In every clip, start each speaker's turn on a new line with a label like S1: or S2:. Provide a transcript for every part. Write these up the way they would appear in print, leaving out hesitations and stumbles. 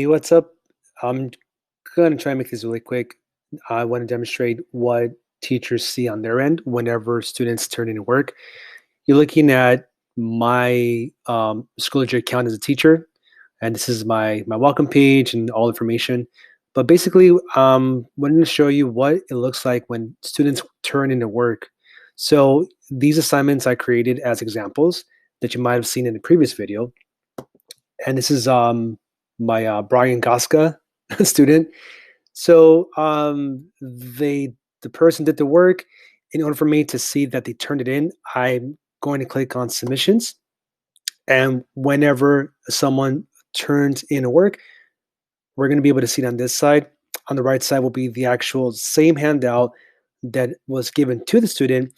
S1: Hey, what's up? I'm gonna try and make this really quick. I want to demonstrate what teachers see on their end whenever students turn in work. You're looking at my Schoology account as a teacher, and this is my welcome page and all information. But basically, wanting to show you what it looks like when students turn into work. So these assignments I created as examples that you might have seen in the previous video, and this is my Brian Goska student. So the person did the work. In order for me to see that they turned it in, I'm going to click on submissions. And whenever someone turns in a work, we're going to be able to see it on this side. On the right side will be the actual same handout that was given to the student.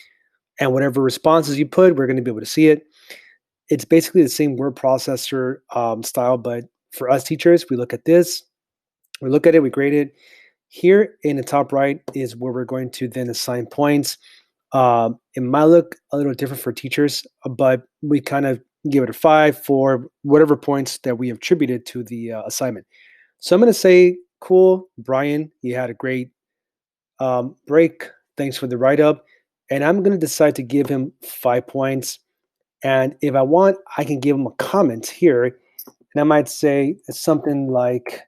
S1: And whatever responses you put, we're going to be able to see it. It's basically the same word processor style, but for us teachers, we look at this, we look at it, we grade it. Here in the top right is where we're going to then assign points. It might look a little different for teachers, but we kind of give it a 5 for whatever points that we have attributed to the assignment. So I'm going to say, cool, Brian, you had a great break. Thanks for the write up. And I'm going to decide to give him 5 points. And if I want, I can give him a comment here. And I might say something like,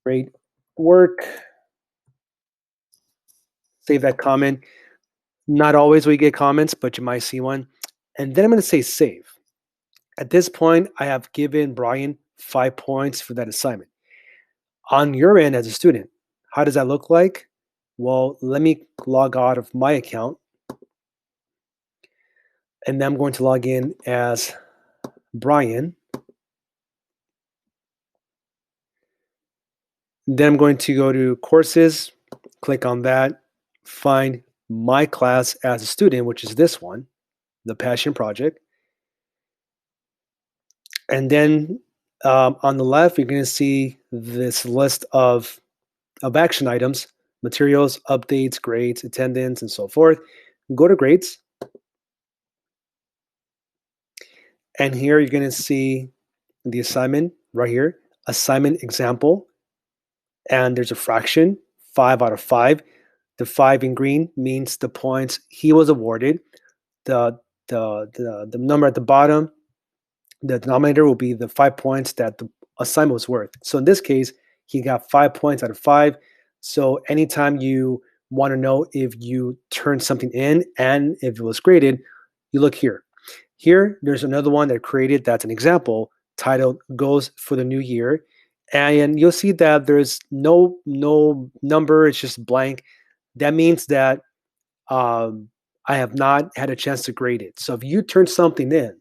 S1: great work. Save that comment. Not always we get comments, but you might see one. And then I'm going to say save. At this point, I have given Brian 5 points for that assignment. On your end as a student, how does that look like? Well, let me log out of my account. And then I'm going to log in as Brian. Then I'm going to go to courses, click on that, find my class as a student, which is this one, the Passion Project. And then on the left, you're going to see this list of action items, materials, updates, grades, attendance, and so forth. Go to grades. And here you're going to see the assignment right here, assignment example. And there's a fraction, 5 out of 5. The 5 in green means the points he was awarded. The number at the bottom, the denominator will be the 5 points that the assignment was worth. So in this case, he got 5 points out of 5. So anytime you want to know if you turned something in and if it was graded, you look here. Here, there's another one that I created that's an example titled Goals for the New Year. And you'll see that there's no number, it's just blank. That means that I have not had a chance to grade it. So if you turn something in,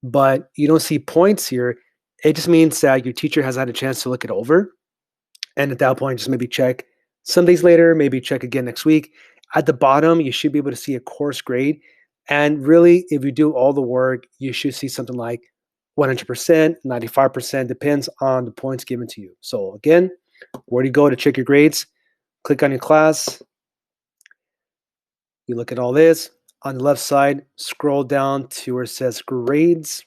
S1: but you don't see points here, it just means that your teacher has had a chance to look it over. And at that point, just maybe check some days later, maybe check again next week. At the bottom, you should be able to see a course grade. And really, if you do all the work, you should see something like 100%, 95%, depends on the points given to you. So again, where do you go to check your grades? Click on your class. You look at all this. On the left side, scroll down to where it says grades.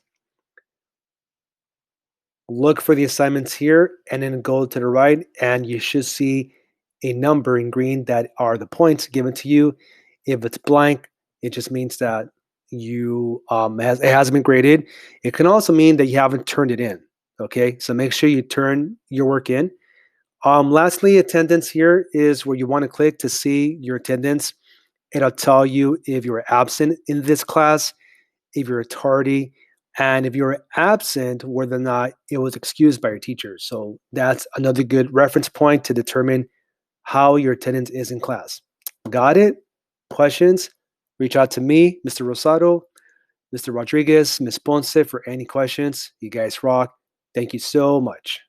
S1: Look for the assignments here and then go to the right and you should see a number in green that are the points given to you. If it's blank, it just means that it hasn't been graded. It can also mean that you haven't turned it in. Okay, so make sure you turn your work in. Lastly, attendance here is where you want to click to see your attendance. It'll tell you if you're absent in this class, if you're tardy, and if you're absent, whether or not it was excused by your teacher. So that's another good reference point to determine how your attendance is in class. Got it? Questions? Reach out to me, Mr. Rosado, Mr. Rodriguez, Ms. Ponce for any questions. You guys rock. Thank you so much.